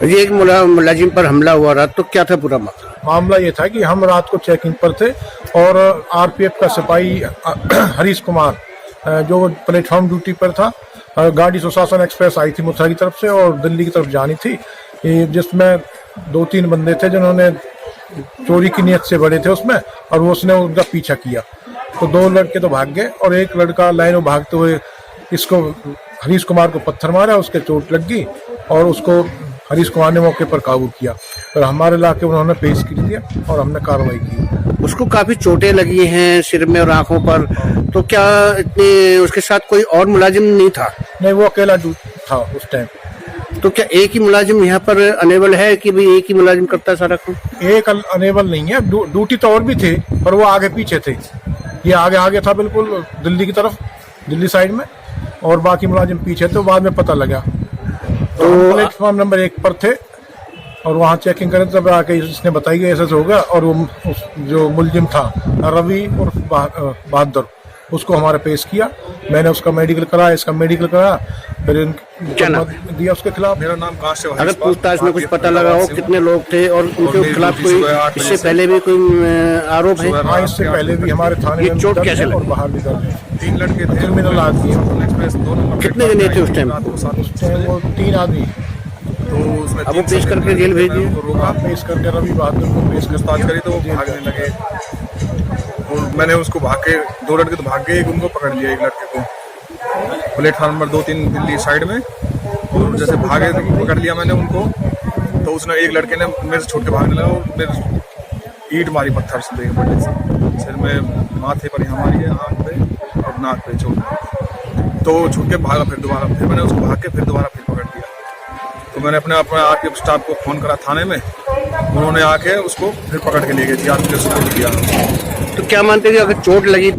ये एक मुलाजिम पर हमला हुआ रहा, तो क्या था पूरा मामला? मामला ये था कि हम रात को चेकिंग पर थे और आरपीएफ का सिपाही हरीश कुमार जो प्लेटफॉर्म ड्यूटी पर था, गाड़ी सुशासन एक्सप्रेस आई थी मथुरा की तरफ से और दिल्ली की तरफ जानी थी, जिसमें 2-3 बंदे थे जिन्होंने चोरी की नियत से बड़े थे उसमें, और वो उसने उनका पीछा किया। तो 2 लड़के तो भाग गए और एक लड़का लाइन में भागते हुए इसको हरीश कुमार को पत्थर मारा, उसके चोट लग गई और उसको हरीश कुमार ने मौके पर काबू किया और हमारे इलाके उन्होंने पेश कर दिया और हमने कार्रवाई की। उसको काफी चोटें लगी हैं सिर में और आंखों पर, तो क्या इतने उसके साथ कोई और मुलाजिम नहीं था? नहीं, वो अकेला था उस टाइम। तो क्या एक ही मुलाजिम यहाँ पर अनेबल है कि भाई एक ही मुलाजिम करता है सारा काम? एक अनेबल नहीं है, ड्यूटी तो और भी थे पर वो आगे पीछे थे। ये आगे था बिल्कुल दिल्ली की तरफ, दिल्ली साइड में, और बाकी मुलाजिम पीछे थे। बाद में पता लगा तो प्लेटफॉर्म नंबर 1 पर थे और वहाँ चेकिंग करें तब आके इसने बताई ऐसा होगा। और वो जो मुलजिम था रवि और बहादुर, उसको हमारे पेश किया। मैंने उसका मेडिकल कराया, इसका मेडिकल कराया, फिर दिया उसके खिलाफ। मेरा नाम काश्य। अगर पूछताछ में कुछ पता लगा हो कितने लोग थे और उनके खिलाफ कोई इससे पहले भी कोई आरोप है? हाँ, इससे पहले भी हमारे थाने में चोट कैसे और बाहर भी दर्ज है। 3 लड़के थे, क्रिमिनल आदमी एक्सप्रेस 2 नंबर। कितने जने थे उस टाइम? वो 3 आदमी। तो उसमें अब वो पेश करके जेल भेज दिए? रोका, पेश करके रवि बहादुर को पेश पूछताछ करी तो वो भागने लगे और मैंने उसको भाग के 2 लड़के तो भाग गए, एक उनको पकड़ लिया, एक लड़के को प्लेटफार्म नंबर 2-3 दिल्ली साइड में। और जैसे भागे तो पकड़ लिया मैंने उनको, तो उसने एक लड़के ने मेरे से छोड़ के भागने लगा और मेरे ईंट मारी पत्थर से बड़े से सिर में, माथे पर यहाँ मारी है, आँख पे और नाक पे चोट। तो छूट के भागा, फिर मैंने उसको भाग के फिर पकड़ लिया। तो मैंने अपने आरपीएफ स्टाफ को फ़ोन करा थाने में, उन्होंने आके उसको फिर पकड़ के ले गए थे, आरपीएफ को दिया। तो क्या मानते हैं अगर चोट लगी